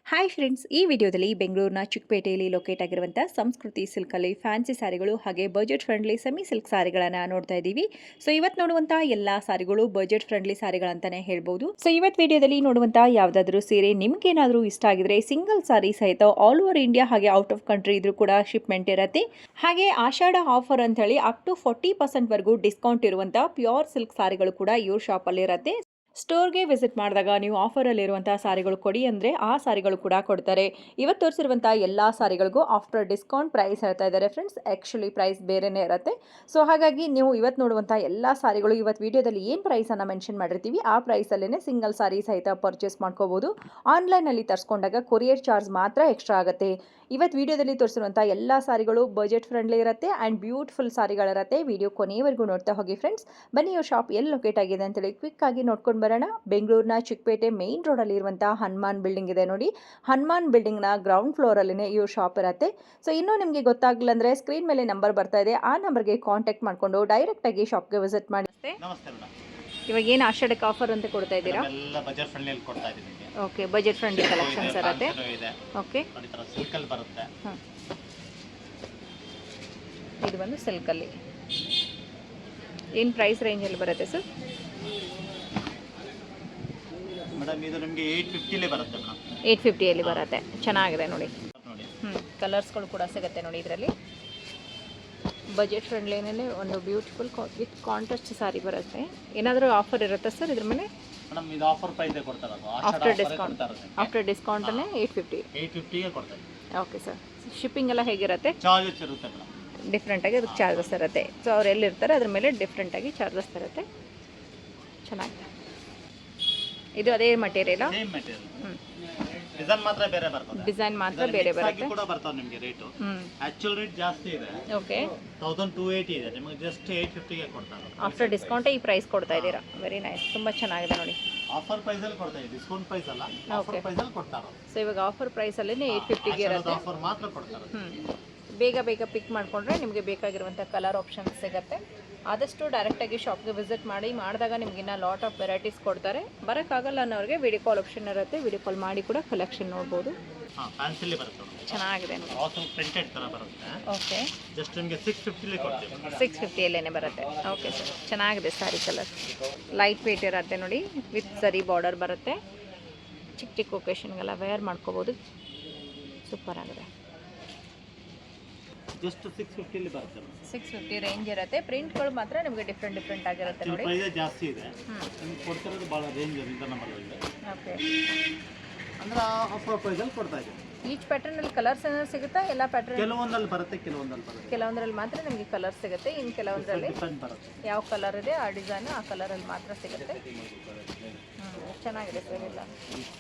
Hi friends, ಈ ವಿಡಿಯೋದಲ್ಲಿ ಬೆಂಗಳೂರಿನ ಚಿಕ್ಕಪೇಟೆಯಲ್ಲಿ ಲೊಕೇಟ್ ಆಗಿರುವಂಥ ಸಂಸ್ಕೃತಿ ಸಿಲ್ಕಲ್ಲಿ ಫ್ಯಾನ್ಸಿ ಸ್ಯಾರಿಗಳು ಹಾಗೆ ಬಜೆಟ್ ಫ್ರೆಂಡ್ಲಿ ಸೆಮಿ ಸಿಲ್ಕ್ ಸ್ಯಾರಿಗಳನ್ನು ನೋಡ್ತಾ ಇದ್ದೀವಿ. ಸೊ ಇವತ್ತು ನೋಡುವಂಥ ಎಲ್ಲ ಸ್ಯಾರಿಗಳು ಬಜೆಟ್ ಫ್ರೆಂಡ್ಲಿ ಸ್ಯಾರಿಗಳಂತಾನೆ ಹೇಳ್ಬೋದು. ಸೊ ಇವತ್ತು ವಿಡಿಯೋದಲ್ಲಿ ನೋಡುವಂಥ ಯಾವುದಾದ್ರೂ ಸೀರೆ ನಿಮ್ಗೇನಾದರೂ ಇಷ್ಟ ಆಗಿದ್ರೆ ಸಿಂಗಲ್ ಸ್ಯಾರಿ ಸಹಿತ ಆಲ್ ಓವರ್ ಇಂಡಿಯಾ ಹಾಗೆ ಔಟ್ ಆಫ್ ಕಂಟ್ರಿ ಇದ್ರೂ ಕೂಡ ಶಿಪ್ಮೆಂಟ್ ಇರುತ್ತೆ. ಹಾಗೆ ಆಷಾಢ ಆಫರ್ ಅಂತ ಹೇಳಿ ಅಪ್ ಟು 40% ವರೆಗೂ ಡಿಸ್ಕೌಂಟ್ ಇರುವಂಥ ಪ್ಯೂರ್ ಸಿಲ್ಕ್ ಸ್ಯಾರಿಗಳು ಕೂಡ ಇವ್ರ ಶಾಪಲ್ಲಿ ಇರುತ್ತೆ. ಸ್ಟೋರ್ಗೆ ವಿಸಿಟ್ ಮಾಡಿದಾಗ ನೀವು ಆಫರಲ್ಲಿರುವಂಥ ಸಾರಿಗಳು ಕೊಡಿ ಅಂದರೆ ಆ ಸಾರಿಗಳು ಕೂಡ ಕೊಡ್ತಾರೆ. ಇವತ್ತು ತೋರಿಸಿರುವಂಥ ಎಲ್ಲ ಸಾರಿಗಳಿಗೂ ಆಫ್ಟರ್ ಡಿಸ್ಕೌಂಟ್ ಪ್ರೈಸ್ ಹೇಳ್ತಾ ಇದ್ದಾರೆ ಫ್ರೆಂಡ್ಸ್. ಆ್ಯಕ್ಚುಲಿ ಪ್ರೈಸ್ ಬೇರೆನೇ ಇರುತ್ತೆ. ಸೊ ಹಾಗಾಗಿ ನೀವು ಇವತ್ತು ನೋಡುವಂಥ ಎಲ್ಲ ಸಾರಿಗಳು ಇವತ್ತು ವಿಡಿಯೋದಲ್ಲಿ ಏನು ಪ್ರೈಸನ್ನು ಮೆನ್ಷನ್ ಮಾಡಿರ್ತೀವಿ ಆ ಪ್ರೈಸಲ್ಲೇ ಸಿಂಗಲ್ ಸಾರಿ ಸಹಿತ ಪರ್ಚೇಸ್ ಮಾಡ್ಕೋಬೋದು. ಆನ್ಲೈನಲ್ಲಿ ತರಿಸ್ಕೊಂಡಾಗ ಕೊರಿಯರ್ ಚಾರ್ಜ್ ಮಾತ್ರ ಎಕ್ಸ್ಟ್ರಾ ಆಗುತ್ತೆ. ಇವತ್ತು ವಿಡಿಯೋದಲ್ಲಿ ತೋರಿಸಿರುವಂಥ ಎಲ್ಲ ಸಾರಿಗಳು ಬಜೆಟ್ ಫ್ರೆಂಡ್ಲಿ ಇರುತ್ತೆ ಆ್ಯಂಡ್ ಬ್ಯೂಟಿಫುಲ್ ಸಾರಿಗಳಿರುತ್ತೆ. ವಿಡಿಯೋ ಕೊನೆಯವರೆಗೂ ನೋಡ್ತಾ ಹೋಗಿ ಫ್ರೆಂಡ್ಸ್. ಬನ್ನಿ ಇವ್ರ ಶಾಪ್ ಎಲ್ಲಿ ಲೊಕೇಟ್ ಆಗಿದೆ ಅಂತೇಳಿ ಕ್ವಿಕ್ ಆಗಿ ನೋಡ್ಕೊಂಡು ಬರೋಣ. ಬೆಂಗಳೂರಿನ ಚಿಕ್ಕಪೇಟೆ ಮೇನ್ ರೋಡಲ್ಲಿ ಇರುವಂಥ ಹನುಮಾನ್ ಬಿಲ್ಡಿಂಗ್ ಇದೆ ನೋಡಿ. ಹನುಮಾನ್ ಬಿಲ್ಡಿಂಗ್ನ ಗ್ರೌಂಡ್ ಫ್ಲೋರಲ್ಲಿನೇ ಇವ್ರ ಶಾಪ್ ಇರುತ್ತೆ. ಸೊ ಇನ್ನೂ ನಿಮಗೆ ಗೊತ್ತಾಗಲಿಲ್ಲ ಅಂದರೆ ಸ್ಕ್ರೀನ್ ಮೇಲೆ ನಂಬರ್ ಬರ್ತಾ ಇದೆ, ಆ ನಂಬರ್ಗೆ ಕಾಂಟ್ಯಾಕ್ಟ್ ಮಾಡಿಕೊಂಡು ಡೈರೆಕ್ಟಾಗಿ ಶಾಪ್ಗೆ ವಿಸಿಟ್ ಮಾಡಿ. ಇವಾಗ ಏನು ಆಷಾಢಕ್ಕೆ ಆಫರ್ ಅಂತ ಕೊಡ್ತಾ ಇದ್ದೀರಾ? ಓಕೆ, ಬಜೆಟ್ ಫ್ರೆಂಡ್ಲಿ ಕಲೆಕ್ಷನ್ಸ್ ಇರುತ್ತೆ. ಓಕೆ, ಇದು ಬಂದು ಸಿಲ್ಕಲ್ಲಿ ಏನು ಪ್ರೈಸ್ ರೇಂಜಲ್ಲಿ ಬರುತ್ತೆ ಸರ್? ಮೇಡಮ್ ಇದು ನಿಮಗೆ 850 ಬರುತ್ತೆ ಮೇಡಮ್. 850 ಬರುತ್ತೆ. ಚೆನ್ನಾಗಿದೆ ನೋಡಿ. ಕಲರ್ಸ್ಗಳು ಕೂಡ ಸಿಗುತ್ತೆ ನೋಡಿ ಇದರಲ್ಲಿ. ಬಜೆಟ್ ಫ್ರೆಂಡ್ಲಿನೇ ಒಂದು ಬ್ಯೂಟಿಫುಲ್ ವಿತ್ ಕಾಂಟ್ರಾಸ್ಟ್ ಸಾರಿ ಬರುತ್ತೆ. ಏನಾದರೂ ಆಫರ್ ಇರುತ್ತಾ ಸರ್ ಇದ್ರ ಮೇಲೆ? ಮೇಡಮ್ ಇದು ಆಫರ್ ಪ್ರೈಸ್ ಕೊಡ್ತಾರೆ, ಅದು ಆಫ್ಟರ್ ಡಿಸ್ಕೌಂಟಲ್ಲೇ 850 ಗೆ ಕೊಡ್ತಾರೆ. Okay sir. ಶಿಪ್ಪಿಂಗ್ ಎಲ್ಲ ಹೇಗಿರುತ್ತೆ? ಚಾರ್ಜಸ್ ಇರುತ್ತೆ ಮೇಡಮ್. ಡಿಫ್ರೆಂಟಾಗಿ ಅದಕ್ಕೆ ಚಾರ್ಜಸ್ ಇರುತ್ತೆ. ಸೊ ಅವ್ರು ಎಲ್ಲಿರ್ತಾರೆ ಅದ್ರ ಮೇಲೆ ಡಿಫ್ರೆಂಟಾಗಿ ಚಾರ್ಜಸ್ ಇರುತ್ತೆ. ಚೆನ್ನಾಗಿದೆ. ಇದು ಅದೇ ಮಟೀರಿಯಲ್? Same material. ಡಿಸೈನ್ ಮಾತ್ರ ಬೇರೆ ಬರ್ತದೆ. ಡಿಸೈನ್ ಮಾತ್ರ ಬೇರೆ ಬರುತ್ತೆ. ಕೂಡ ಬರ್ತಾವೆ ನಿಮಗೆ ರೇಟ್. ಆಕ್ಚುअल ರೇಟ್ ಜಾಸ್ತಿ ಇದೆ. ಓಕೆ, 1280 ಇದೆ. ನಿಮಗೆ ಜಸ್ಟ್ 850 ಗೆ ಕೊಡ್ತಾರೆ. ಆಫ್ಟರ್ ಡಿಸ್ಕೌಂಟ್ ಈ ಪ್ರೈಸ್ ಕೊಡ್ತಾ ಇದ್ದೀರಾ. Very nice. ತುಂಬಾ ಚೆನ್ನಾಗಿದೆ ನೋಡಿ. ಆಫರ್ ಪ್ರೈಸ್ ಅಲ್ಲಿ ಕೊಡ್ತಾ ಇದ್ದೀವಿ, ಡಿಸ್ಕೌಂಟ್ ಪ್ರೈಸ್ ಅಲ್ಲ, ಆಫರ್ ಪ್ರೈಸ್ ಅಲ್ಲಿ ಕೊಡ್ತಾರೆ. ಸೊ ಇವಾಗ ಆಫರ್ ಪ್ರೈಸ್ ಅಲ್ಲಿ 850 ಗೆ ಇರುತ್ತೆ. ಆಫರ್ ಮಾತ್ರ ಕೊಡ್ತಾರೆ. ಬೇಗ ಬೇಗ ಪಿಕ್ ಮಾಡಿಕೊಂಡ್ರೆ ನಿಮಗೆ ಬೇಕಾಗಿರುವಂಥ ಕಲರ್ ಆಪ್ಷನ್ಸ್ ಸಿಗುತ್ತೆ. ಆದಷ್ಟು ಡೈರೆಕ್ಟಾಗಿ ಶಾಪ್ಗೆ ವಿಸಿಟ್ ಮಾಡಿದಾಗ ನಿಮಗಿನ್ನ ಲಾಟ್ ಆಫ್ ವೆರೈಟೀಸ್ ಕೊಡ್ತಾರೆ. ಬರೋಕ್ಕಾಗಲ್ಲ ಅನ್ನೋರಿಗೆ ವಿಡಿಯೋ ಕಾಲ್ ಆಪ್ಷನ್ ಇರುತ್ತೆ. ವಿಡಿಯೋ ಕಾಲ್ ಮಾಡಿ ಕೂಡ ಕಲೆಕ್ಷನ್ ನೋಡ್ಬೋದು. ಚೆನ್ನಾಗಿದೆ ನೋಡಿ. ಪ್ರಿಂಟೆಡ್ ಥರ ಬರುತ್ತೆ. ಓಕೆ, ಜಸ್ಟ್ ನಿಮಗೆ 650 ಕೊಡ್ತೀವಿ. 650 ಬರುತ್ತೆ. ಓಕೆ ಸರ್, ಚೆನ್ನಾಗಿದೆ ಸ್ಯಾರಿ ಕಲರ್. ಲೈಟ್ ವೇಟ್ ಇರುತ್ತೆ ನೋಡಿ, ವಿತ್ ಸರಿ ಬಾರ್ಡರ್ ಬರುತ್ತೆ. ಚಿಕ್ಕ ಚಿಕ್ಕ ಒಕೇಶನ್ಗೆಲ್ಲ ವೇರ್ ಮಾಡ್ಕೋಬೋದು. ಸೂಪರ್ ಆಗಿದೆ. ಜಸ್ಟ್ 650 ಬರುತ್ತೆ. 650 ರೇಂಜ್ ಇರುತ್ತೆ. ಪ್ರಿಂಟ್ಗಳು ಮಾತ್ರ ನಿಮಗೆ ಡಿಫ್ರೆಂಟ್ ಆಗಿರುತ್ತೆ ನೋಡಿ. ಪ್ರೈಸ್ ಜಾಸ್ತಿ ಇದೆ. ನಿಮಗೆ ಕೊಡ್ತಿರೋದು ಭಾಳ ರೇಂಜ್ ರೀಸನಬಲ್ ಇದೆ. ಓಕೆ, ಅಂದ್ರೆ ಆಫರ್ ಪ್ರೈಸ್ ಅಲ್ಲಿ ಕೊಡ್ತಾ ಇದ್ದೀವಿ. ಈಚ್ ಪ್ಯಾಟರ್ನ್ ಅಲ್ಲಿ ಕಲರ್ಸ್ ಏನಾದ್ರು ಸಿಗುತ್ತಾ? ಎಲ್ಲ ಪ್ಯಾಟರ್ನ್ ಕೆಲವೊಂದಲ್ಲಿ ಬರುತ್ತೆ, ಕೆಲವೊಂದಲ್ಲಿ ಬರುತ್ತೆ. ಕೆಲವೊಂದ್ರಲ್ಲಿ ಮಾತ್ರ ನಿಮಗೆ ಕಲರ್ ಸಿಗುತ್ತೆ. ಇನ್ನು ಕೆಲವೊಂದರಲ್ಲಿ ಡಿಫರೆಂಟ್ ಬರುತ್ತೆ. ಯಾವ ಕಲರ್ ಇದೆ ಆ ಡಿಸೈನ್ ಆ ಕಲರಲ್ಲಿ ಮಾತ್ರ ಸಿಗುತ್ತೆ. ಚೆನ್ನಾಗಿದೆ ಸರ್. ಎಲ್ಲ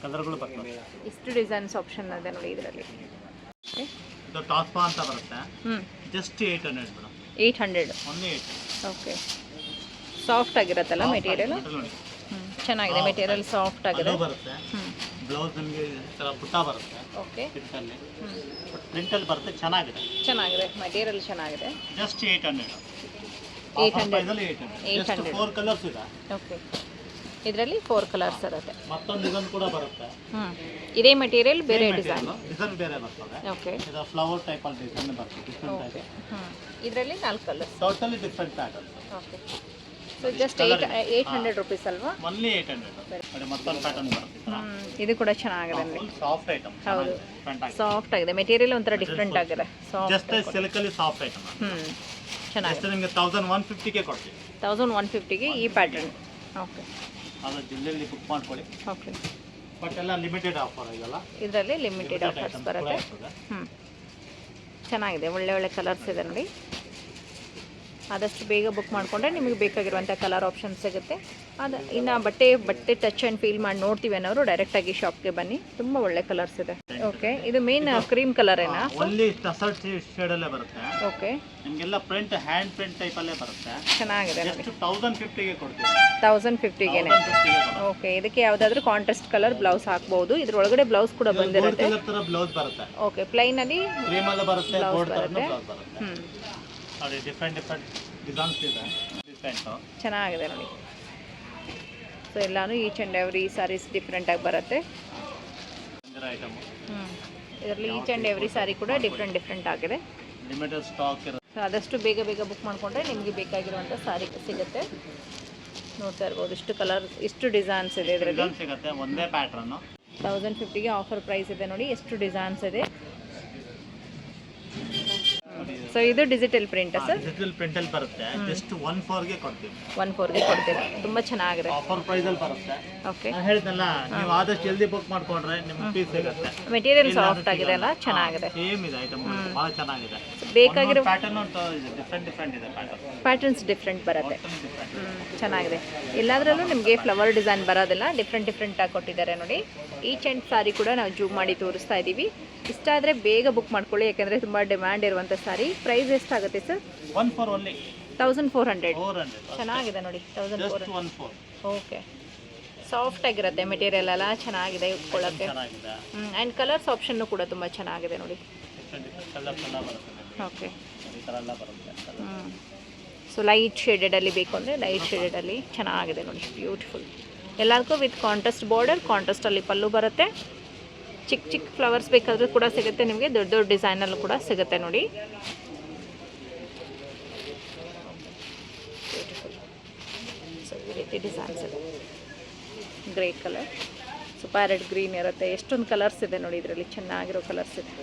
ಕಲರ್ಗಳು ಬರ್ತವೆ. ಇಷ್ಟು ಡಿಸೈನ್ಸ್ ಆಪ್ಷನ್ ಇದೆ ನೋಡಿ ಇದರಲ್ಲಿ. ಇದು ಟಾಸ್ಪಾ ಅಂತ ಬರುತ್ತೆ. Just 800 madam. 800 only 800. Okay, soft ಆಗಿರುತ್ತಲ್ಲ ಮೆಟೀರಿಯಲ್? ಚೆನ್ನಾಗಿದೆ ಮೆಟೀರಿಯಲ್, ಸಾಫ್ಟ್ ಆಗಿದೆ. ಬರುತ್ತೆ. ಬ್ಲೌಸ್ ನಿಮಗೆ ಥರ ಪುಟ್ಟ ಬರುತ್ತೆ. ಓಕೆ, ಪ್ರಿಂಟಲ್ಲಿ ಪ್ರಿಂಟಲ್ಲಿ ಬರುತ್ತೆ. ಚೆನ್ನಾಗಿದೆ ಮೆಟೀರಿಯಲ್ ಚೆನ್ನಾಗಿದೆ. ಜಸ್ಟ್ 800. 800 4 ಕಲರ್ಸ್ ಇದೆ. ಓಕೆ, ಇದರಲ್ಲಿ 4 ಕಲರ್ಸ್ ಇರುತ್ತೆ. ಮತ್ತೊಂದು ಡಿಸೈನ್ ಕೂಡ ಬರುತ್ತೆ. ಇದೇ ಮೆಟೀರಿಯಲ್ ಬೇರೆ ಡಿಸೈನ್ ಬೇರೆ ಬರ್ತದೆ. ಓಕೆ, ಇದು ಫ್ಲವರ್ ಟೈಪ್ ಅಲ್ಲಿ ಡಿಸೈನ್ ಬರ್ತದೆ. ಡಿಫರೆಂಟ್ ಆಗಿ ಇದರಲ್ಲಿ 4 colours. Totally different pattern. Okay, so just 800 rupees ಅಲ್ವಾ? ಓನ್ಲಿ 800. ನೋಡಿ ಮತ್ತೊಂದು ಪ್ಯಾಟರ್ನ್ ಬರುತ್ತೆ. ಇದು ಕೂಡ ಚೆನ್ನಾಗಿದೆ ನೋಡಿ. Soft item. ಹೌದು, ಸಾಫ್ಟ್ ಆಗಿದೆ. ಮೆಟೀರಿಯಲ್ ಒಂಥರ ಡಿಫರೆಂಟ್ ಆಗಿದೆ. ಜಸ್ಟ್ ಸಿಲ್ಕ್ ಅಲ್ಲಿ ಸಾಫ್ಟ್ ಐಟಮ್. ಚೆನ್ನಾಗಿದೆ. ನಿಮಗೆ 1150 ಗೆ ಕೊಡ್ತೀವಿ. 1150 ಗೆ ಈ ಪ್ಯಾಟರ್ನ್. ಓಕೆ, ಅದು ಜಿಲ್ಲೆಯಲ್ಲಿ ಬುಕ್ ಮಾಡ್ಕೊಳ್ಳಿ. ಓಕೆ, ಬಟ್ ಎಲ್ಲ ಲಿಮಿಟೆಡ್ ಆಫರ್ ಇದೆಲ್ಲ. ಇದರಲ್ಲಿ ಲಿಮಿಟೆಡ್ ಆಫರ್ಸ್ ಬರುತ್ತೆ. ಚೆನ್ನಾಗಿದೆ. ಒಳ್ಳೆ ಕಲರ್ಸ್ ಇದೆ ನೋಡಿ. ಆದಷ್ಟು ಬೇಗ ಬುಕ್ ಮಾಡಿಕೊಂಡ್ರೆ ನಿಮಗೆ ಬೇಕಾಗಿರುವಂಥ ಕಲರ್ ಆಪ್ಷನ್ ಸಿಗುತ್ತೆ. ಇನ್ನು ಬಟ್ಟೆ ಟಚ್ ಆ್ಯಂಡ್ ಫೀಲ್ ಮಾಡಿ ನೋಡ್ತೀವಿ ಅನ್ನೋರು ಡೈರೆಕ್ಟಾಗಿ ಶಾಪ್ಗೆ ಬನ್ನಿ. ತುಂಬ ಒಳ್ಳೆ ಕಲರ್ಸ್ ಇದೆ. ಓಕೆ, ಇದು ಮೇನ್ ಕ್ರೀಮ್ ಕಲರ್ ಏನಾ? ಓನ್ಲಿ ಟಸರ್ ಶೇಡಲ್ಲೇ ಬರುತ್ತೆ. ಓಕೆ, ನಿಮಗೆಲ್ಲ ಪ್ರಿಂಟ್ ಹ್ಯಾಂಡ್ ಪ್ರಿಂಟ್ ಟೈಪಲ್ಲೇ ಬರುತ್ತೆ. ಚೆನ್ನಾಗಿದೆ ನೋಡಿ. 1050 ಗೆ ಕೊಡ್ತೀವಿ. 1050 ಗೆ. ಓಕೆ, ಇದಕ್ಕೆ ಯಾವುದಾದ್ರೂ ಕಾಂಟ್ರಾಸ್ಟ್ ಕಲರ್ ಬ್ಲೌಸ್ ಹಾಕ್ಬೋದು. ಇದ್ರೊಳಗಡೆ ಬ್ಲೌಸ್ ಕೂಡ ಬಂದಿರುತ್ತೆ. ಬ್ಲೌಸ್ ಬರುತ್ತೆ. ಓಕೆ, ಪ್ಲೈನಲ್ಲಿ ಕ್ರೀಮ್ ಅಲ್ಲಿ ಬರುತ್ತೆ. ಬ್ಲೌಸ್ ಬರುತ್ತೆ. ನೋಡಿ ಡಿಫರೆಂಟ್ ಡಿಸೈನ್ಸ್ ಇದೆ. ಚೆನ್ನಾಗಿದೆ ನೋಡಿ. ಸೊ ಎಲ್ಲಾನು ಈಚ್ ಆ್ಯಂಡ್ ಎವ್ರಿ ಸಾರೀಸ್ ಡಿಫ್ರೆಂಟಾಗಿ ಬರುತ್ತೆ. ಥರ ಐಟಮ್. ಇದರಲ್ಲಿ ಈಚ್ ಆ್ಯಂಡ್ ಎವ್ರಿ ಸ್ಯಾರಿ ಕೂಡ ಡಿಫ್ರೆಂಟ್ ಆಗಿದೆ. ಲಿಮಿಟೆಡ್ ಸ್ಟಾಕ್ ಇರುತ್ತೆ. ಸೊ ಆದಷ್ಟು ಬೇಗ ಬುಕ್ ಮಾಡಿಕೊಂಡ್ರೆ ನಿಮಗೆ ಬೇಕಾಗಿರುವಂಥ ಸ್ಯಾರಿ ಸಿಗುತ್ತೆ. ನೋಡ್ತಾ ಇರ್ಬೋದು ಇಷ್ಟು ಕಲರ್, ಇಷ್ಟು ಡಿಸೈನ್ಸ್ ಇದೆ ಇದರಲ್ಲಿ. ಡಿಸೈನ್ ಸಿಗುತ್ತೆ, ಒಂದೇ ಪ್ಯಾಟ್ರನ್ನು. 1050ಗೆ ಆಫರ್ ಪ್ರೈಸ್ ಇದೆ ನೋಡಿ, ಎಷ್ಟು ಡಿಸೈನ್ಸ್ ಇದೆ. ಸೊ ಇದು ಡಿಜಿಟಲ್ ಪ್ರಿಂಟ್ ಸರ್? ಡಿಜಿಟಲ್ ಪ್ರಿಂಟಲ್ಲಿ ಬರುತ್ತೆ. ಜಸ್ಟ್ 1/4 ಗೆ ಕೊಡ್ತೀವಿ. 1/4 ಗೆ ಕೊಡ್ತೀರಾ? ತುಂಬ ಚೆನ್ನಾಗಿದೆ. ಆಫರ್ ಪ್ರೈಸಲ್ಲಿ ಬರುತ್ತೆ. ಓಕೆ, ನಾನು ಹೇಳಿದ್ನಲ್ಲ, ನೀವು ಆದಷ್ಟು ಜಲ್ದಿ ಬುಕ್ ಮಾಡ್ಕೊಂಡ್ರೆ ನಿಮ್ಗೆ ಪೀಸ್ ಸಿಗುತ್ತೆ. ಮೆಟೀರಿಯಲ್ ಸಾಫ್ಟ್ ಆಗಿದೆ ಅಲ್ಲ, ಚೆನ್ನಾಗಿದೆ. ಸೇಮ್ ಇದೆ ಐಟಮ್, ಭಾಳ ಚೆನ್ನಾಗಿದೆ. ಬೇಕಾಗಿರೋ ಪ್ಯಾಟರ್ನ್ ಡಿಫ್ರೆಂಟ್ ಇದೆ ಪ್ಯಾಟರ್ನ್ಸ್ ಡಿಫ್ರೆಂಟ್ ಬರುತ್ತೆ. ಚೆನ್ನಾಗಿದೆ. ಎಲ್ಲದರಲ್ಲೂ ನಿಮಗೆ ಫ್ಲವರ್ ಡಿಸೈನ್ ಬರೋದಿಲ್ಲ, ಡಿಫ್ರೆಂಟ್ ಆಗಿ ಕೊಟ್ಟಿದ್ದಾರೆ ನೋಡಿ. ಈಚ್ ಆ್ಯಂಡ್ ಸಾರಿ ಕೂಡ ನಾವು ಜೂಮ್ ಮಾಡಿ ತೋರಿಸ್ತಾ ಇದ್ದೀವಿ. ಇಷ್ಟ ಆದರೆ ಬೇಗ ಬುಕ್ ಮಾಡ್ಕೊಳ್ಳಿ, ಯಾಕೆಂದರೆ ತುಂಬ ಡಿಮ್ಯಾಂಡ್ ಇರುವಂಥ ಸಾರಿ. ಪ್ರೈಸ್ ಎಷ್ಟಾಗುತ್ತೆ ಸರ್? 1/4 only. 1400. 400. ಚೆನ್ನಾಗಿದೆ ನೋಡಿ, 1400. 1/4. ಓಕೆ, ಸಾಫ್ಟ್ ಆಗಿರುತ್ತೆ ಮೆಟೀರಿಯಲ್ ಎಲ್ಲ, ಚೆನ್ನಾಗಿದೆ ಉಟ್ಕೊಳ್ಳೋಕ್ಕೆ. ಚೆನ್ನಾಗಿದೆ. ಆ್ಯಂಡ್ ಕಲರ್ಸ್ ಆಪ್ಷನ್ನು ಕೂಡ ತುಂಬ ಚೆನ್ನಾಗಿದೆ ನೋಡಿ. ಕಲರ್ಸ್ ಎಲ್ಲ ಬರುತ್ತೆ. ಓಕೆ, ಈ ಥರ ಎಲ್ಲ ಬರುತ್ತೆ. ಸೊ ಲೈಟ್ ಶೇಡೆಡಲ್ಲಿ ಬೇಕು ಅಂದರೆ ಲೈಟ್ ಶೇಡೆಡಲ್ಲಿ ಚೆನ್ನಾಗಿದೆ ನೋಡಿ, ಬ್ಯೂಟಿಫುಲ್. ಎಲ್ಲದಕ್ಕೂ ವಿತ್ ಕಾಂಟ್ರಾಸ್ಟ್ ಬಾರ್ಡರ್, ಕಾಂಟ್ರಾಸ್ಟಲ್ಲಿ ಪಲ್ಲು ಬರುತ್ತೆ. ಚಿಕ್ಕ ಫ್ಲವರ್ಸ್ ಬೇಕಾದರೂ ಕೂಡ ಸಿಗುತ್ತೆ ನಿಮಗೆ, ದೊಡ್ಡ ಡಿಸೈನಲ್ಲೂ ಕೂಡ ಸಿಗುತ್ತೆ ನೋಡಿ. ಬ್ಯೂಟಿಫುಲ್. ಸೊ ಈ ರೀತಿ ಡಿಸೈನ್ಸ್ ಇದೆ. Grey colour, so parrot green ಇರುತ್ತೆ. ಎಷ್ಟೊಂದು ಕಲರ್ಸ್ ಇದೆ ನೋಡಿ ಇದರಲ್ಲಿ, ಚೆನ್ನಾಗಿರೋ ಕಲರ್ಸ್ ಇದೆ.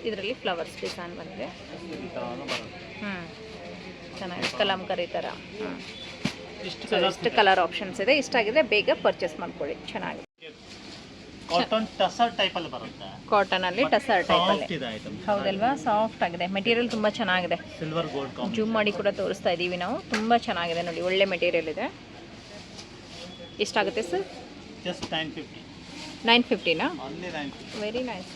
ಇದರಲ್ಲಿ ಫ್ಲವರ್ಸ್ ಡಿಸೈನ್ ಬಂದಿದೆ. ಚೆನ್ನಾಗಿದೆ, ಕಲಂಕರಿ ಥರ. ಇಷ್ಟು ಕಲರ್ ಆಪ್ಷನ್ಸ್ ಇದೆ. ಇಷ್ಟಾಗಿದ್ರೆ ಬೇಗ ಪರ್ಚೇಸ್ ಮಾಡ್ಕೊಳ್ಳಿ, ಚೆನ್ನಾಗಿದೆ. ಕಾಟನ್ ಟಸರ್ ಟೈಪಲ್ಲಿ ಬರುತ್ತೆ. ಕಾಟನಲ್ಲಿ ಟಸರ್ ಟೈಪಲ್ಲಿ. ಸಾಫ್ಟ್ ಇದೆ ಐಟಮ್. ಹೌದಲ್ವಾ, ಸಾಫ್ಟ್ ಆಗಿದೆ. ಮೆಟೀರಿಯಲ್ ತುಂಬ ಚೆನ್ನಾಗಿದೆ. Silver gold combination. ಜೂಮ್ ಮಾಡಿ ಕೂಡ ತೋರಿಸ್ತಾ ಇದ್ದೀವಿ ನಾವು. ತುಂಬ ಚೆನ್ನಾಗಿದೆ ನೋಡಿ, ಒಳ್ಳೆ ಮೆಟೀರಿಯಲ್ ಇದೆ. ಎಷ್ಟಾಗುತ್ತೆ ಸರ್? ಜಸ್ಟ್ 950. 950ನಾ? ಓನ್ಲಿ 950. ವೆರಿ ನೈಸ್,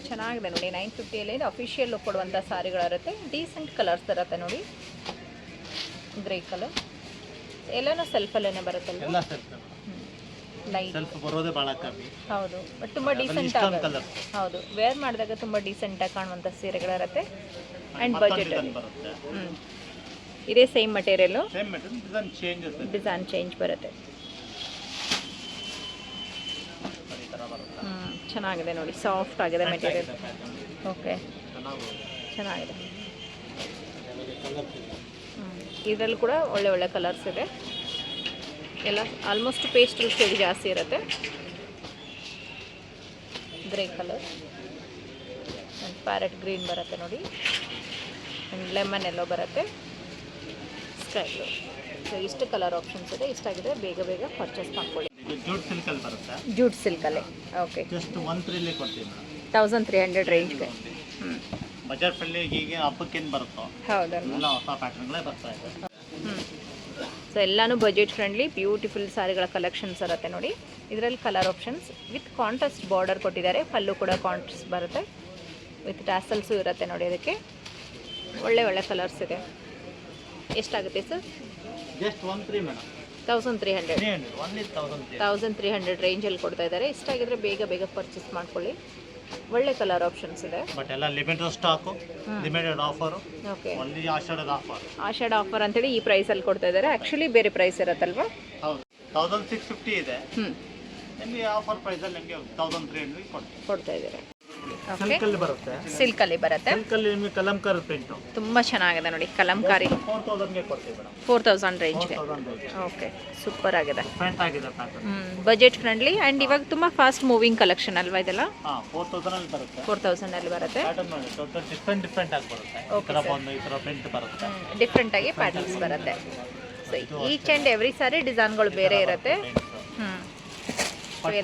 ಚೆನ್ನಾಗಿದೆ ನೋಡಿ. 950ಯಲ್ಲಿ ಇದು ಅಫಿಷಿಯಲ್ ಕೊಡುವಂಥ ಸಾರಿಗಳಿರುತ್ತೆ. ಡೀಸೆಂಟ್ ಕಲರ್ಸ್ ಇರುತ್ತೆ ನೋಡಿ. ಗ್ರೇ ಕಲರ್ ಎಲ್ಲನೂ ಸೆಲ್ಫಲ್ಲೇ ಬರುತ್ತಲ್ಲ? ಎಲ್ಲ ಸೆಲ್ಫ್. ಲೈಟ್ ಸೆಲ್ಫ್ ಬರೋದೇ ಭಾಳ ಕಮ್ಮಿ. ಹೌದು, ಬಟ್ ತುಂಬ ಡೀಸೆಂಟ್ ಆಗುತ್ತೆ. ಹೌದು, ವೇರ್ ಮಾಡಿದಾಗ ತುಂಬ ಡೀಸೆಂಟಾಗಿ ಕಾಣುವಂಥ ಸೀರೆಗಳಿರುತ್ತೆ. ಆ್ಯಂಡ್ ಬಜೆಟ್ ಬರುತ್ತೆ. ಇದೇ same material, same material, design change ಇರುತ್ತೆ. ಡಿಸೈನ್ ಚೇಂಜ್ ಬರುತ್ತೆ. ಈ ಥರ ಬರುತ್ತೆ. ಚೆನ್ನಾಗಿದೆ ನೋಡಿ, ಸಾಫ್ಟ್ ಆಗಿದೆ ಮೆಟೀರಿಯಲ್. ಓಕೆ, ಚೆನ್ನಾಗಿದೆ. ಇದರಲ್ಲಿ ಕೂಡ ಒಳ್ಳೆ ಕಲರ್ಸ್ ಇದೆ. ಎಲ್ಲ ಆಲ್ಮೋಸ್ಟ್ ಪೇಸ್ಟಲ್ ಶೇಡ್ ಜಾಸ್ತಿ ಇರುತ್ತೆ. Grey colour and parrot green ಬರುತ್ತೆ ನೋಡಿ. ಆ್ಯಂಡ್ ಲೆಮನ್ ಎಲ್ಲೋ ಬರುತ್ತೆ, ಸ್ಕೈ ಬ್ಲೂ. ಸೊ ಇಷ್ಟು ಕಲರ್ ಆಪ್ಷನ್ಸ್ ಇದೆ. ಇಷ್ಟಾಗಿದೆ, ಬೇಗ ಪರ್ಚೇಸ್ ಮಾಡ್ಕೊಳ್ಳಿ. ಜೂಟ್ ಸಿಲ್ಕಲ್ಲಿ ಬರುತ್ತೆ. ಜೂಟ್ ಸಿಲ್ಕಲ್ಲೇ. ಓಕೆ, ಜಸ್ಟ್ 1/3 ಕೊಡ್ತೀವಿ. 1300 ರೇಂಜ್ಗೆ. Budget friendly. ಈಗ ಹಬ್ಬಕ್ಕೇನು ಬರುತ್ತೋ ಹೌದಲ್ಲ, ಎಲ್ಲ ಹೊಸ ಪ್ಯಾಟರ್ನ್ಗಳೇ ಬರ್ತಾ ಇದೆ. ಸೊ ಎಲ್ಲನೂ ಬಜೆಟ್ ಫ್ರೆಂಡ್ಲಿ ಬ್ಯೂಟಿಫುಲ್ ಸಾರಿಗಳ ಕಲೆಕ್ಷನ್ಸ್ ಇರುತ್ತೆ ನೋಡಿ. ಇದರಲ್ಲಿ colour options with contrast border ಕೊಟ್ಟಿದ್ದಾರೆ. ಪಲ್ಲು ಕೂಡ ಕಾಂಟ್ರಾಸ್ಟ್ ಬರುತ್ತೆ, ವಿತ್ ಟ್ಯಾಸಲ್ಸು ಇರುತ್ತೆ ನೋಡಿ. ಅದಕ್ಕೆ ಒಳ್ಳೆ ಕಲರ್ಸ್ ಇದೆ. ಎಷ್ಟಾಗುತ್ತೆ ಸರ್? Just 1/3 madam. 1300. 1300 ರೇಂಜಲ್ಲಿ ಕೊಡ್ತಾ ಇದ್ದಾರೆ. ಇಷ್ಟಾಗಿದ್ರೆ ಬೇಗ ಪರ್ಚೇಸ್ ಮಾಡ್ಕೊಳ್ಳಿ. ಒಳ್ಳೆ ಕಲರ್ ಆಪ್ಷನ್ಸ್ ಇದೆ. ಬಟ್ ಎಲ್ಲ limited stock, limited offer. Okay, only ಆಷಾಢದ ಆಫರ್. ಆಷಾಢ ಆಫರ್ ಅಂತೇಳಿ ಈ ಪ್ರೈಸಲ್ಲಿ ಕೊಡ್ತಾ ಇದ್ದಾರೆ. ಆ್ಯಕ್ಚುಲಿ ಬೇರೆ ಪ್ರೈಸ್ ಇರುತ್ತಲ್ವಾ? ಹೌದು, 1650 ಇದೆ. ನಿಮಗೆ ಆಫರ್ ಪ್ರೈಸಲ್ಲಿ ನಿಮಗೆ 1300 ಕೊಡ್ತಾ ಇದ್ದಾರೆ. ಸಿಲ್ಕಲ್ಲಿ ಬರುತ್ತೆ. ಸಿಲ್ಕಲ್ಲಿ ಬರುತ್ತೆ. ಸಿಲ್ಕಲ್ಲಿ ನಿಮಗೆ ಕಲಂಕಾರಿ ಪ್ರಿಂಟು ತುಂಬ ಚೆನ್ನಾಗಿದೆ ನೋಡಿ, ಕಲಂಕಾರಿ. 4000ಗೆ ಕೊಡ್ತೀವಿ ಮೇಡಮ್. 4000 ರೇಂಜ್ಗೆ. 4000 ಓಕೆ, ಸೂಪರ್ ಆಗಿದೆ. ಫ್ರಂಟ್ ಆಗಿದೆ ಪ್ಯಾಟರ್ನ್. ಬಜೆಟ್ ಫ್ರೆಂಡ್ಲಿ ಆ್ಯಂಡ್ ಇವಾಗ ತುಂಬ ಫಾಸ್ಟ್ ಮೂವಿಂಗ್ ಕಲೆಕ್ಷನ್ ಅಲ್ವಾ ಇದೆಲ್ಲ? 4000 ಅಲ್ಲಿ ಬರುತ್ತೆ. 4000 ಅಲ್ಲಿ ಬರುತ್ತೆ. ಪ್ಯಾಟರ್ನ್ ನೋಡಿ, ಟೋಟಲ್ ಡಿಫ್ರೆಂಟ್ ಆಗಿ ಬರುತ್ತೆ. ಈ ಥರ ಬಂದು ಈ ಥರ ಪ್ರಿಂಟ್ ಬರುತ್ತೆ. ಡಿಫ್ರೆಂಟ್ ಆಗಿ ಪ್ಯಾಟರ್ನ್ಸ್ ಬರುತ್ತೆ. ಸೊ ಈಚ್ ಆ್ಯಂಡ್ ಎವ್ರಿ ಸಾರಿ ಡಿಸೈನ್ಗಳು ಬೇರೆ ಇರುತ್ತೆ.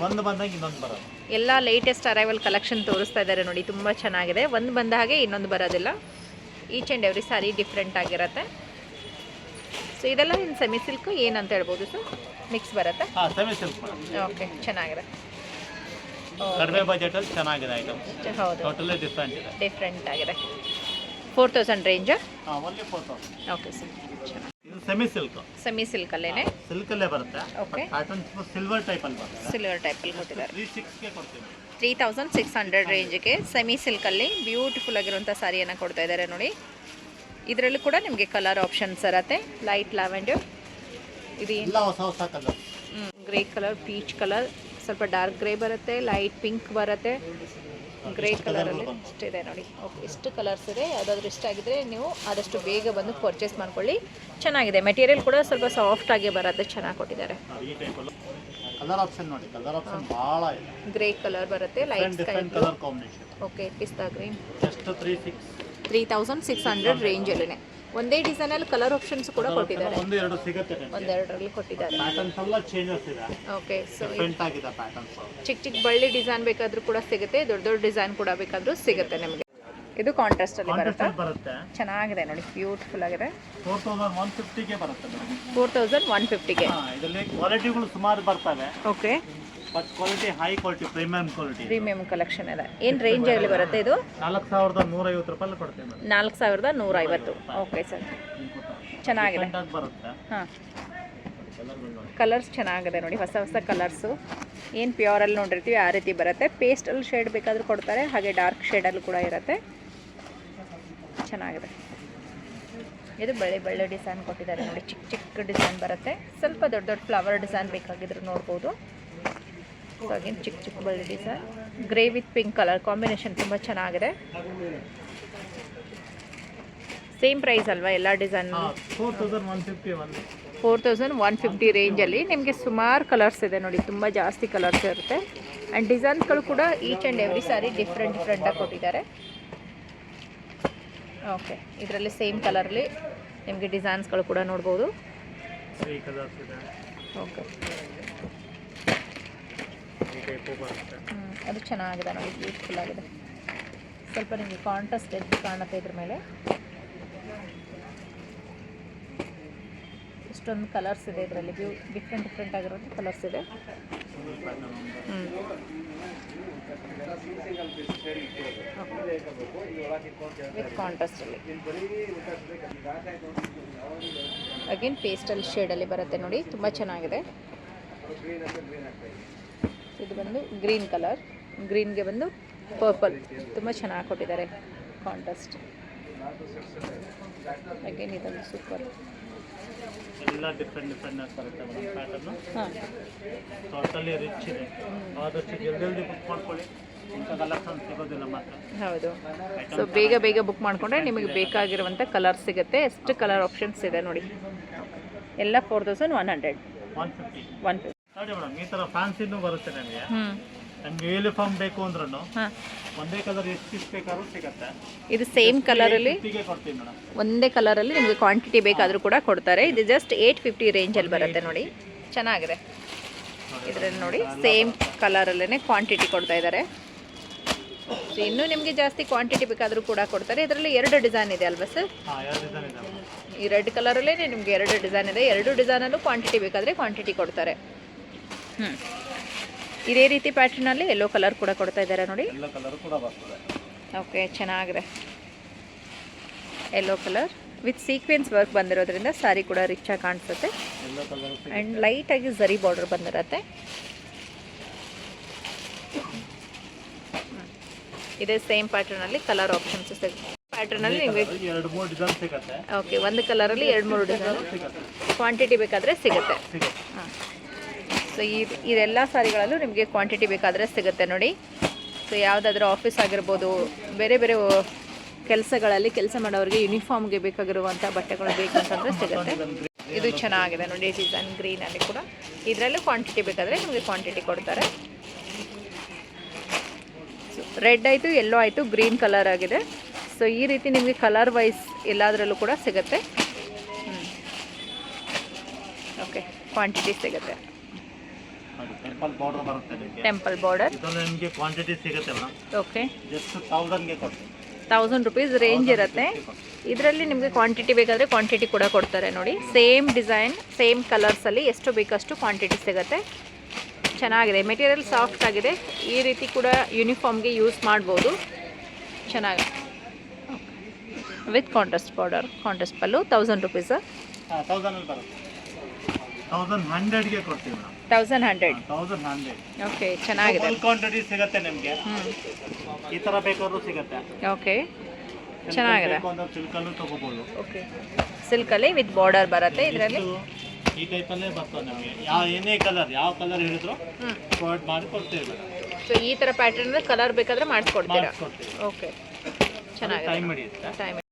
ಒಂದು ಬಂದಾಗ ಇನ್ನೊಂದು ಬರುತ್ತೆ. ಎಲ್ಲ ಲೇಟೆಸ್ಟ್ ಅರೈವಲ್ ಕಲೆಕ್ಷನ್ ತೋರಿಸ್ತಾ ಇದ್ದಾರೆ ನೋಡಿ, ತುಂಬ ಚೆನ್ನಾಗಿದೆ. ಒಂದು ಬಂದ ಹಾಗೆ ಇನ್ನೊಂದು ಬರೋದಿಲ್ಲ. Each and every sorry different ಆಗಿರುತ್ತೆ. ಸೊ ಇದೆಲ್ಲ ಇನ್ನು ಸೆಮಿ ಸಿಲ್ಕ್ ಏನಂತ ಹೇಳ್ಬೋದು ಸರ್? ಮಿಕ್ಸ್ ಬರುತ್ತೆ. Semi silk. ಓಕೆ, ಚೆನ್ನಾಗಿದೆ. ಕಡಿಮೆ ಬಜೆಟಲ್ಲಿ ಚೆನ್ನಾಗಿದೆ ಐಟಮ್. ಹೌದು, ಟೋಟಲಿ ಡಿಫ್ರೆಂಟ್ ಆಗಿದೆ. 4000 ರೇಂಜಾ? ಓನ್ಲಿ 4000. ಓಕೆ ಸರ್, ಚೆನ್ನಾಗಿ. ಇದು ಸೆಮಿ ಸಿಲ್ಕ್. ಸೆಮಿ ಸಿಲ್ಕಲ್ಲೇನೆ. ಸಿಲ್ಕಲ್ಲೇ ಬರುತ್ತೆ. ಓಕೆ, ಪ್ಯಾಟರ್ನ್ ಸಿಲ್ವರ್ ಟೈಪಲ್ಲಿ ಬರುತ್ತೆ. ಸಿಲ್ವರ್ ಟೈಪಲ್ಲಿ ಕೊಟ್ಟಿದ್ದಾರೆ. 3600ಗೆ ಕೊಡ್ತೀವಿ. 3600 ರೇಂಜ್ಗೆ ಸೆಮಿ ಸಿಲ್ಕಲ್ಲಿ ಬ್ಯೂಟಿಫುಲ್ ಆಗಿರುವಂಥ ಸಾರಿಯನ್ನು ಕೊಡ್ತಾ ಇದ್ದಾರೆ ನೋಡಿ. ಇದರಲ್ಲೂ ಕೂಡ ನಿಮಗೆ ಕಲರ್ ಆಪ್ಷನ್ಸ್ ಇರತ್ತೆ. ಲೈಟ್ ಲ್ಯಾವೆಂಡರ್, ಇದು ಎಲ್ಲ ಹೊಸ ಹೊಸ colour. Grey colour, peach colour, ಸ್ವಲ್ಪ ಡಾರ್ಕ್ ಗ್ರೇ ಬರುತ್ತೆ, ಲೈಟ್ ಪಿಂಕ್ ಬರುತ್ತೆ, ಗ್ರೇ ಕಲರಲ್ಲಿ ಇಷ್ಟಿದೆ ನೋಡಿ. ಓಕೆ, ಇಷ್ಟು ಕಲರ್ಸ್ ಇದೆ. ಯಾವುದಾದ್ರೂ ಇಷ್ಟ ಆಗಿದ್ರೆ ನೀವು ಆದಷ್ಟು ಬೇಗ ಬಂದು ಪರ್ಚೇಸ್ ಮಾಡ್ಕೊಳ್ಳಿ. ಚೆನ್ನಾಗಿದೆ, ಮೆಟೀರಿಯಲ್ ಕೂಡ ಸ್ವಲ್ಪ ಸಾಫ್ಟ್ ಆಗಿ ಬರುತ್ತೆ, ಚೆನ್ನಾಗಿ ಕೊಟ್ಟಿದ್ದಾರೆ. ಈ ಟೈಪಲ್ಲಿ ಕಲರ್ ಆಪ್ಷನ್ ನೋಡಿ, ಕಲರ್ ಆಪ್ಷನ್ ಭಾಳ ಇದೆ. ಗ್ರೇ ಕಲರ್ ಬರುತ್ತೆ, light sky blue. Colour combination. Okay, ಪಿಸ್ತಾ ಗ್ರೀನ್. ಜಸ್ಟ್ 3600 ರೇಂಜಲ್ಲೇ ಒಂದೇ ಡಿಸೈನಲ್ಲಿ ಕಲರ್ ಆಪ್ಷನ್ಸ್ ಕೂಡ ಕೊಟ್ಟಿದ್ದಾರೆ. ಒಂದು ಎರಡು ಸಿಗುತ್ತೆ, ಒಂದೆರಡರಲ್ಲಿ ಕೊಟ್ಟಿದ್ದಾರೆ. ಪ್ಯಾಟರ್ನ್ಸ್ ಎಲ್ಲ ಚೇಂಜಸ್ ಇದೆ. ಓಕೆ, ಸೊ ಡಿಫ್ರೆಂಟ್ ಆಗಿದೆ ಪ್ಯಾಟರ್ನ್ಸ್. ಚಿಕ್ಕ ಚಿಕ್ಕ ಬಳ್ಳಿ ಡಿಸೈನ್ ಬೇಕಾದರೂ ಕೂಡ ಸಿಗುತ್ತೆ, ದೊಡ್ಡ ದೊಡ್ಡ ಡಿಸೈನ್ ಕೂಡ ಬೇಕಾದರೂ ಸಿಗುತ್ತೆ ನಿಮಗೆ. ಇದು ಕಾಂಟ್ರಾಸ್ಟ್ ಅಲ್ಲಿ ಬರುತ್ತೆ. ಚೆನ್ನಾಗಿದೆ ನೋಡಿ, ಬ್ಯೂಟಿಫುಲ್ ಆಗಿದೆ. 4150ಗೆ ಬರುತ್ತೆ. 4150ಗೆ. ಇದರಲ್ಲಿ ಕ್ವಾಲಿಟಿಗಳು ಸುಮಾರು ಬರ್ತವೆ. Okay, but quality high quality, premium quality, premium collection ಇದೆ. ಏನು ರೇಂಜ್ ಅಲ್ಲಿ ಬರುತ್ತೆ ಇದು? 4150 ರೂಪಾಯಿ ಕೊಡ್ತೀವಿ ಮೇಡಮ್. 4150. ಓಕೆ ಸರ್, ಚೆನ್ನಾಗಿದೆ. ಬರುತ್ತೆ. ಹಾಂ, ಕಲರ್ಸ್ ಚೆನ್ನಾಗಿದೆ ನೋಡಿ, ಹೊಸ ಹೊಸ ಕಲರ್ಸು. ಏನು ಪ್ಯೂರಲ್ಲಿ ನೋಡಿರ್ತೀವಿ ಆ ರೀತಿ ಬರುತ್ತೆ. ಪೇಸ್ಟಲ್ಲಿ ಶೇಡ್ ಬೇಕಾದರೂ ಕೊಡ್ತಾರೆ, ಹಾಗೆ ಡಾರ್ಕ್ ಶೇಡಲ್ಲೂ ಕೂಡ ಇರುತ್ತೆ. ಚೆನ್ನಾಗಿದೆ. ಇದು ಬೆಳ್ಳೆ ಡಿಸೈನ್ ಕೊಟ್ಟಿದ್ದಾರೆ ನೋಡಿ, ಚಿಕ್ಕ ಚಿಕ್ಕ ಡಿಸೈನ್ ಬರುತ್ತೆ. ಸ್ವಲ್ಪ ದೊಡ್ಡ ದೊಡ್ಡ ಫ್ಲವರ್ ಡಿಸೈನ್ ಬೇಕಾಗಿದ್ರು ನೋಡ್ಬೋದು. ಸೊ ಅಗೇನ್ ಚಿಕ್ಕ ಚಿಕ್ಕ ಬಳ್ಳಿ design, grey with pink colour combination ತುಂಬ ಚೆನ್ನಾಗಿದೆ. ಸೇಮ್ ಪ್ರೈಸ್ ಅಲ್ವಾ ಎಲ್ಲ ಡಿಸೈನ್? 4150 ರೇಂಜಲ್ಲಿ ನಿಮಗೆ ಸುಮಾರು ಕಲರ್ಸ್ ಇದೆ ನೋಡಿ, ತುಂಬ ಜಾಸ್ತಿ ಕಲರ್ಸ್ ಇರುತ್ತೆ. ಆ್ಯಂಡ್ ಡಿಸೈನ್ಸ್ಗಳು ಕೂಡ ಈಚ್ ಆ್ಯಂಡ್ ಎವ್ರಿ ಸಾರಿ ಡಿಫ್ರೆಂಟಾಗಿ ಕೊಟ್ಟಿದ್ದಾರೆ. ಓಕೆ, ಇದರಲ್ಲಿ ಸೇಮ್ ಕಲರಲ್ಲಿ ನಿಮಗೆ ಡಿಸೈನ್ಸ್ಗಳು ಕೂಡ ನೋಡ್ಬೋದು. ಓಕೆ, ಅದು ಚೆನ್ನಾಗಿದೆ ನೋಡಿ, ಬ್ಯೂಟಿಫುಲ್ ಆಗಿದೆ. ಸ್ವಲ್ಪ ನಿಮಗೆ ಕಾಂಟ್ರಾಸ್ಟ್ ಎದ್ದು ಕಾಣುತ್ತೆ ಇದ್ರ ಮೇಲೆ. ಇಷ್ಟೊಂದು ಕಲರ್ಸ್ ಇದೆ ಇದರಲ್ಲಿ, ಡಿಫ್ರೆಂಟ್ ಆಗಿರೋದು ಕಲರ್ಸ್ ಇದೆ. ವಿತ್ ಕಾಂಟ್ರಾಸ್ಟಲ್ಲಿ ಅಗೇನ್ ಪೇಸ್ಟಲ್ ಶೇಡಲ್ಲಿ ಬರುತ್ತೆ ನೋಡಿ, ತುಂಬ ಚೆನ್ನಾಗಿದೆ. ಇದು ಬಂದು ಗ್ರೀನ್ ಕಲರ್, ಗ್ರೀನ್ಗೆ ಬಂದು ಪರ್ಪಲ್, ತುಂಬ ಚೆನ್ನಾಗಿ ಕೊಟ್ಟಿದ್ದಾರೆ ಕಾಂಟ್ರಾಸ್ಟ್. ಅಗೇನ್ ಇದೊಂದು ಸೂಪರ್. ಎಲ್ಲ ಡಿಫ್ರೆಂಟ್ ಬರುತ್ತೆ ಮೇಡಮ್ ಪ್ಯಾಟರ್ನ್. ಹಾಂ, ಟೋಟಲಿ ರಿಚ್ ಇದೆ. ಆದಷ್ಟು ಜಲ್ದಿ ಬುಕ್ ಮಾಡ್ಕೊಳ್ಳಿ, ಇಂಥ ಕಲೆಕ್ಷನ್ ಸಿಗೋದಿಲ್ಲ ಮಾತ್ರ. ಹೌದು. ಸೊ ಬೇಗ ಬುಕ್ ಮಾಡಿಕೊಂಡ್ರೆ ನಿಮಗೆ ಬೇಕಾಗಿರುವಂಥ ಕಲರ್ ಸಿಗುತ್ತೆ. ಎಷ್ಟು ಕಲರ್ ಆಪ್ಷನ್ಸ್ ಇದೆ ನೋಡಿ, ಎಲ್ಲ 4100. 150 ನೋಡಿ ಮೇಡಮ್, ಈ ಥರ ಫ್ಯಾನ್ಸಿನೂ ಬರುತ್ತೆ ನಮಗೆ. ನಮಗೆ ಯೂನಿಫಾರ್ಮ್ ಬೇಕು ಅಂದ್ರೂ ಒಂದೇ ಕಲರ್ ಎಷ್ಟು ಪೀಸ್ ಬೇಕಾದ್ರೂ ಸಿಗುತ್ತೆ. ಇದು ಸೇಮ್ ಕಲರಲ್ಲಿ ಕೊಡ್ತೀವಿ ಮೇಡಮ್, ಒಂದೇ ಕಲರಲ್ಲಿ ನಿಮಗೆ ಕ್ವಾಂಟಿಟಿ ಬೇಕಾದರೂ ಕೂಡ ಕೊಡ್ತಾರೆ. ಇದು ಜಸ್ಟ್ 850 ರೇಂಜಲ್ಲಿ ಬರುತ್ತೆ ನೋಡಿ, ಚೆನ್ನಾಗಿದೆ. ಇದರಲ್ಲಿ ನೋಡಿ ಸೇಮ್ ಕಲರಲ್ಲೇ ಕ್ವಾಂಟಿಟಿ ಕೊಡ್ತಾ ಇದ್ದಾರೆ. ಸೊ ಇನ್ನೂ ನಿಮಗೆ ಜಾಸ್ತಿ ಕ್ವಾಂಟಿಟಿ ಬೇಕಾದರೂ ಕೂಡ ಕೊಡ್ತಾರೆ. ಇದರಲ್ಲಿ 2 ಡಿಸೈನ್ ಇದೆ ಅಲ್ವಾ ಸರ್? ಈ ರೆಡ್ ಕಲರಲ್ಲೇ ನಿಮಗೆ 2 ಡಿಸೈನ್ ಇದೆ. 2 ಡಿಸೈನಲ್ಲೂ ಕ್ವಾಂಟಿಟಿ ಬೇಕಾದರೆ ಕ್ವಾಂಟಿಟಿ ಕೊಡ್ತಾರೆ. ಇದೇ ರೀತಿ ಪ್ಯಾಟರ್ನಲ್ಲಿ ಯೆಲ್ಲೋ ಕಲರ್ ಕೂಡ ಕೊಡ್ತಾ ಇದ್ದಾರೆ ನೋಡಿ. ಓಕೆ, ಚೆನ್ನಾಗಿದೆ. Yellow colour with sequence work ಬಂದಿರೋದ್ರಿಂದ ಸ್ಯಾರಿ ಕೂಡ ರಿಚ್ ಆಗಿ ಕಾಣಿಸುತ್ತೆ. ಆ್ಯಂಡ್ ಲೈಟಾಗಿ ಝರಿ ಬಾರ್ಡರ್ ಬಂದಿರುತ್ತೆ. ಇದೇ ಸೇಮ್ ಪ್ಯಾಟರ್ನಲ್ಲಿ ಕಲರ್ ಆಪ್ಷನ್ಸ್ ಸಿಗುತ್ತೆ. ಪ್ಯಾಟರ್ನಲ್ಲಿ ನಿಮಗೆ 2-3 ಡಿಸೈನ್ ಸಿಗುತ್ತೆ. ಓಕೆ, ಒಂದು ಕಲರಲ್ಲಿ 2-3 ಡಿಸೈನ್ ಕ್ವಾಂಟಿಟಿ ಬೇಕಾದರೆ ಸಿಗುತ್ತೆ. ಹಾಂ, ಸೊ ಇದೆಲ್ಲ ಸಾರಿಗಳಲ್ಲೂ ನಿಮಗೆ ಕ್ವಾಂಟಿಟಿ ಬೇಕಾದರೆ ಸಿಗುತ್ತೆ ನೋಡಿ. ಸೊ ಯಾವುದಾದ್ರೂ ಆಫೀಸ್ ಆಗಿರ್ಬೋದು, ಬೇರೆ ಬೇರೆ ಕೆಲಸಗಳಲ್ಲಿ ಕೆಲಸ ಮಾಡೋರಿಗೆ ಯೂನಿಫಾರ್ಮ್ಗೆ ಬೇಕಾಗಿರುವಂಥ ಬಟ್ಟೆಗಳು ಬೇಕಂತಂದರೆ ಸಿಗುತ್ತೆ. ಇದು ಚೆನ್ನಾಗಿದೆ ನೋಡಿ, ಡಿಸೈನ್ ಗ್ರೀನಲ್ಲಿ ಕೂಡ. ಇದರಲ್ಲೂ ಕ್ವಾಂಟಿಟಿ ಬೇಕಾದರೆ ನಿಮಗೆ ಕ್ವಾಂಟಿಟಿ ಕೊಡ್ತಾರೆ. ರೆಡ್ ಆಯಿತು, ಯೆಲ್ಲೋ ಆಯಿತು, ಗ್ರೀನ್ ಕಲರ್ ಆಗಿದೆ. ಸೊ ಈ ರೀತಿ ನಿಮಗೆ ಕಲರ್ ವೈಸ್ ಎಲ್ಲದರಲ್ಲೂ ಕೂಡ ಸಿಗುತ್ತೆ. ಓಕೆ, ಕ್ವಾಂಟಿಟಿ ಸಿಗುತ್ತೆ. ಟೆಂಪಲ್ ಬಾರ್ಡರ್ ನಿಮಗೆ ಕ್ವಾಂಟಿಟಿ ಸಿಗುತ್ತೆ ಮೇಡಮ್. ಓಕೆ, ಜಸ್ಟ್ 1000ಗೆ ಕೊಡ್ತೀವಿ. 1000 ರುಪೀಸ್ ರೇಂಜ್ ಇರುತ್ತೆ. ಇದರಲ್ಲಿ ನಿಮಗೆ ಕ್ವಾಂಟಿಟಿ ಬೇಕಾದರೆ ಕ್ವಾಂಟಿಟಿ ಕೂಡ ಕೊಡ್ತಾರೆ ನೋಡಿ. ಸೇಮ್ ಡಿಸೈನ್, ಸೇಮ್ ಕಲರ್ಸಲ್ಲಿ ಎಷ್ಟು ಬೇಕಷ್ಟು ಕ್ವಾಂಟಿಟಿ ಸಿಗುತ್ತೆ. ಚೆನ್ನಾಗಿದೆ, ಮೆಟೀರಿಯಲ್ ಸಾಫ್ಟ್ ಆಗಿದೆ. ಈ ರೀತಿ ಕೂಡ ಯೂನಿಫಾರ್ಮ್ಗೆ ಯೂಸ್ ಮಾಡ್ಬೋದು. ಚೆನ್ನಾಗಿದೆ. With contrast border, contrast pallu. 1000 rupees. 1000 ಬರುತ್ತೆ. 1100ಗೆ ಕೊಡ್ತೀವಿ ಮೇಡಮ್. 1100. ಓಕೆ, ಚೆನ್ನಾಗಿದೆ. ಫುಲ್ ಕ್ವಾಂಟಿಟಿ ಸಿಗುತ್ತೆ ನಿಮಗೆ. ಈ ಥರ ಬೇಕಾದ್ರೂ ಸಿಗುತ್ತೆ. ಓಕೆ, ಚೆನ್ನಾಗಿದೆ. ಸಿಲ್ಕಲ್ಲೂ ತಗೋಬೋದು. ಓಕೆ, ಸಿಲ್ಕಲ್ಲಿ ವಿತ್ ಬಾರ್ಡರ್ ಬರುತ್ತೆ ಇದರಲ್ಲಿ. ಈ ಟೈಪಲ್ಲೇ ಬರ್ತದೆ ನಮಗೆ. ಏನೇ ಕಲರ್, ಯಾವ ಕಲರ್ ಹೇಳಿದ್ರು ಪ್ರೊವೈಡ್ ಮಾಡಿ ಕೊಡ್ತೇವೆ. ಸೊ ಈ ಥರ ಪ್ಯಾಟರ್ನ್ ಕಲರ್ ಬೇಕಾದ್ರೆ ಮಾಡಿಸ್ಕೊಡ್ತೀರಾ? ಮಾಡಿಸ್ಕೊಡ್ತೀವಿ. ಓಕೆ, ಚೆನ್ನಾಗಿದೆ. ಟೈಮ್ ಹಿಡಿಯುತ್ತೆ. ಟೈಮ್